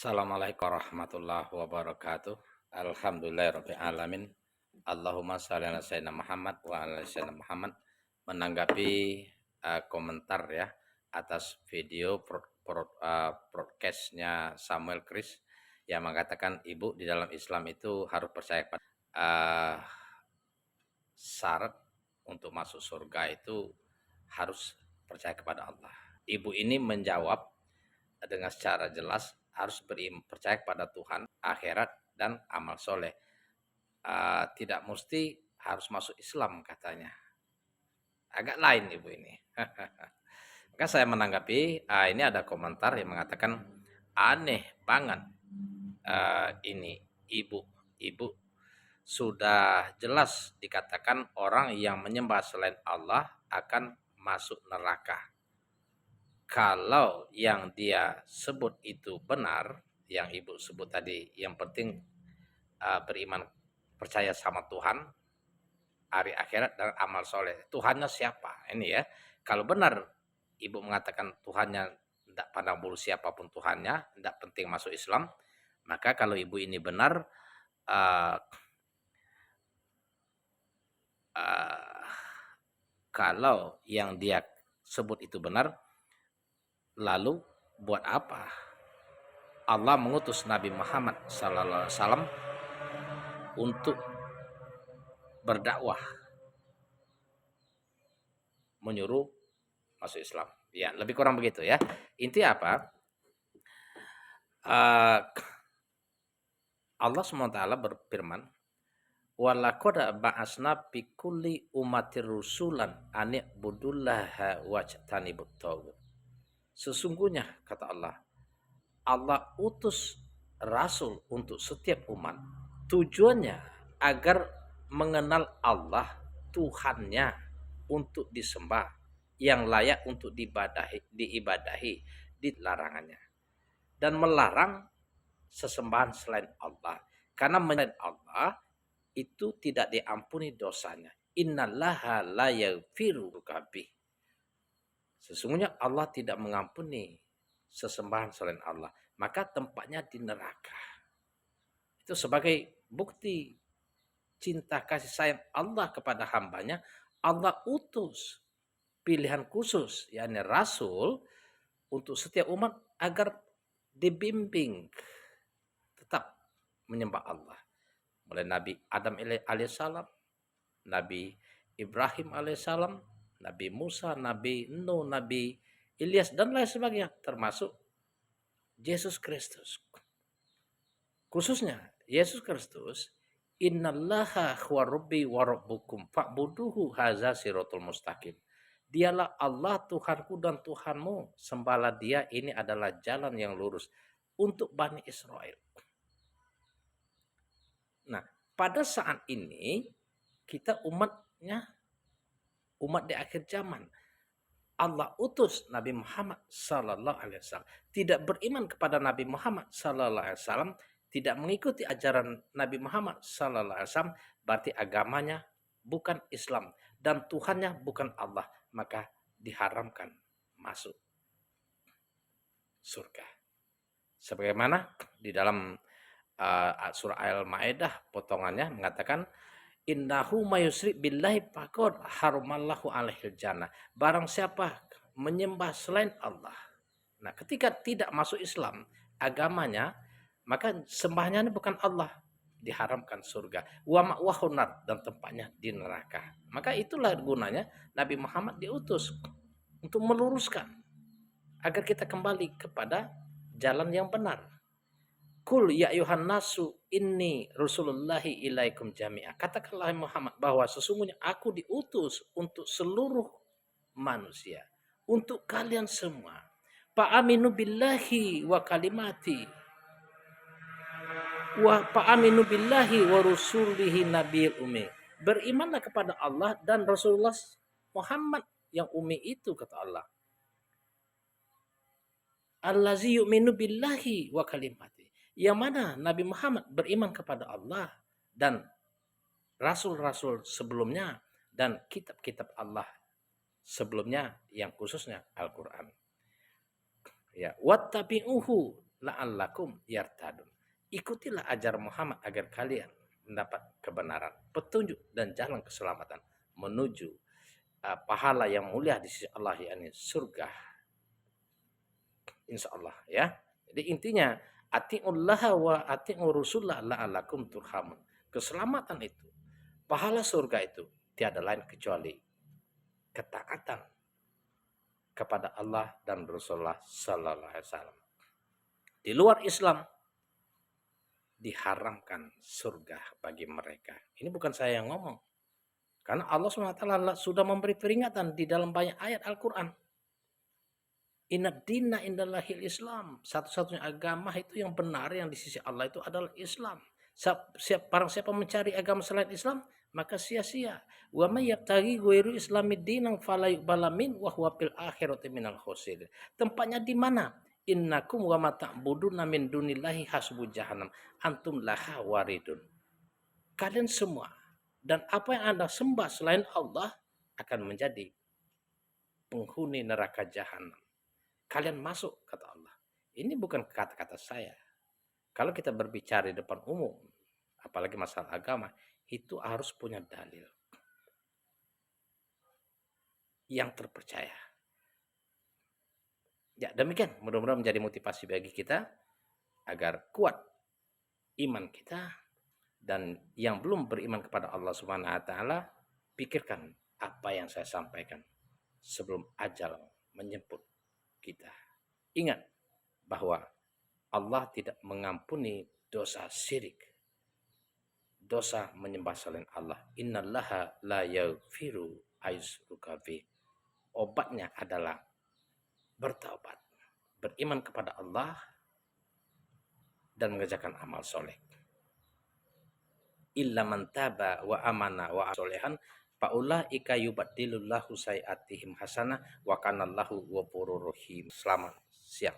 Assalamualaikum warahmatullahi wabarakatuh. Alhamdulillahirabbil alamin. Allahumma shalli ala sayyidina Muhammad wa ala sayyidina Muhammad. Menanggapi komentar ya atas video broadcastnya Samuel Chris yang mengatakan ibu di dalam Islam itu harus percaya pada syarat untuk masuk surga itu harus percaya kepada Allah. Ibu ini menjawab dengan secara jelas harus percaya kepada Tuhan, akhirat, dan amal soleh. Tidak mesti harus masuk Islam katanya. Agak lain ibu ini. Maka saya menanggapi, ini ada komentar yang mengatakan aneh banget ini ibu sudah jelas dikatakan orang yang menyembah selain Allah akan masuk neraka. Kalau yang dia sebut itu benar, yang ibu sebut tadi, yang penting beriman, percaya sama Tuhan, hari akhirat, dan amal soleh. Tuhannya siapa? Ini ya. Kalau benar ibu mengatakan Tuhannya tidak pandang bulu siapapun Tuhannya, tidak penting masuk Islam, maka kalau ibu ini benar, uh, uh, kalau yang dia sebut itu benar, lalu buat apa Allah mengutus Nabi Muhammad SAW untuk berdakwah, menyuruh masuk Islam? Ya, lebih kurang begitu ya. Intinya apa? Allah SWT berfirman, walaqad ba'asna fi kulli ummatir rusulan an i'budullaha wajtanibut taghut. Sesungguhnya kata Allah, Allah utus rasul untuk setiap umat. Tujuannya agar mengenal Allah, Tuhannya, untuk disembah, yang layak untuk diibadahi, dilarangannya, dan melarang sesembahan selain Allah. Karena selain Allah itu tidak diampuni dosanya. Innallaha la yaghfiru kabih. Sesungguhnya Allah tidak mengampuni sesembahan selain Allah, maka tempatnya di neraka. Itu sebagai bukti cinta kasih sayang Allah kepada hambanya. Allah utus pilihan khusus, yakni rasul, untuk setiap umat agar dibimbing tetap menyembah Allah. Mulai Nabi Adam alaihissalam, Nabi Ibrahim alaihissalam, Nabi Musa, Nabi Nuh, Nabi Ilyas, dan lain sebagainya, termasuk Yesus Kristus. Khususnya Yesus Kristus, innallaha huwa rabbi wa rabbukum fa'buduhu hadza siratul mustaqim. Dialah Allah Tuhanku dan Tuhanmu, sembahlah Dia, ini adalah jalan yang lurus untuk Bani Israel. Nah, pada saat ini kita umat di akhir zaman. Allah utus Nabi Muhammad sallallahu alaihi wasallam. Tidak beriman kepada Nabi Muhammad sallallahu alaihi wasallam, tidak mengikuti ajaran Nabi Muhammad sallallahu alaihi wasallam, berarti agamanya bukan Islam dan Tuhannya bukan Allah, maka diharamkan masuk surga. Sebagaimana di dalam surah Al-Maidah potongannya mengatakan, innahu mayusrik billahi faqad haramallahu alaihil jannah. Barang siapa menyembah selain Allah, nah ketika tidak masuk Islam agamanya, maka sembahnya bukan Allah, diharamkan surga. Wa ma'wahu nar, dan tempatnya di neraka. Maka itulah gunanya Nabi Muhammad diutus untuk meluruskan agar kita kembali kepada jalan yang benar. Kul ya ayuhan nasu inni rasulullahi ilaikum jami'a. Katakanlah Muhammad bahwa sesungguhnya aku diutus untuk seluruh manusia, untuk kalian semua. Fa'aminu billahi wa kalimati. Wa fa'aminu billahi wa rusulihi nabiyil ummi. Berimanlah kepada Allah dan Rasulullah Muhammad yang ummi itu, kata Allah. Allazi yu'minu billahi wa kalimati. Yang mana Nabi Muhammad beriman kepada Allah dan rasul-rasul sebelumnya dan kitab-kitab Allah sebelumnya, yang khususnya Al-Quran. Ya, wattabi'uhu, la'allakum yartadun. Ikutilah ajar Muhammad agar kalian mendapat kebenaran, petunjuk dan jalan keselamatan menuju pahala yang mulia di sisi Allah, yakni surga. Insya Allah ya. Jadi intinya atiullaha wa atiur rusullah la'allakum turhamun. Keselamatan itu, pahala surga itu tiada lain kecuali ketaatan kepada Allah dan Rasulullah sallallahu alaihi wasallam. Di luar Islam diharamkan surga bagi mereka. Ini bukan saya yang ngomong. Karena Allah SWT sudah memberi peringatan di dalam banyak ayat Al-Quran. Inna dina indallahil Islam. Satu-satunya agama itu yang benar yang di sisi Allah itu adalah Islam. Barang siapa mencari agama selain Islam, maka sia-sia. Wa may yabtaghi ghairu islamid dinan fala yuqbala min wa huwa fil akhirati minal khosirin. Tempatnya di mana? Innakum wa ma ta'buduna min dunillahi hasbu jahannam antum laha waridun. Kalian semua dan apa yang Anda sembah selain Allah akan menjadi penghuni neraka jahanam. Kalian masuk, kata Allah. Ini bukan kata-kata saya. Kalau kita berbicara di depan umum, apalagi masalah agama, itu harus punya dalil yang terpercaya. Ya, demikian. Mudah-mudahan menjadi motivasi bagi kita agar kuat iman kita, dan yang belum beriman kepada Allah Subhanahu wa taala, pikirkan apa yang saya sampaikan sebelum ajal menjemput kita. Ingat bahwa Allah tidak mengampuni dosa syirik, dosa menyembah selain Allah. Innallaha la yaghfiru ayyushraka bih. Obatnya adalah bertaubat, beriman kepada Allah dan mengerjakan amal soleh. Illa man taba wa amana wa solehan faulaika yubaddilullahu sayiatihim hasanah wa kanallahu ghafurur rahim. Selamat siang.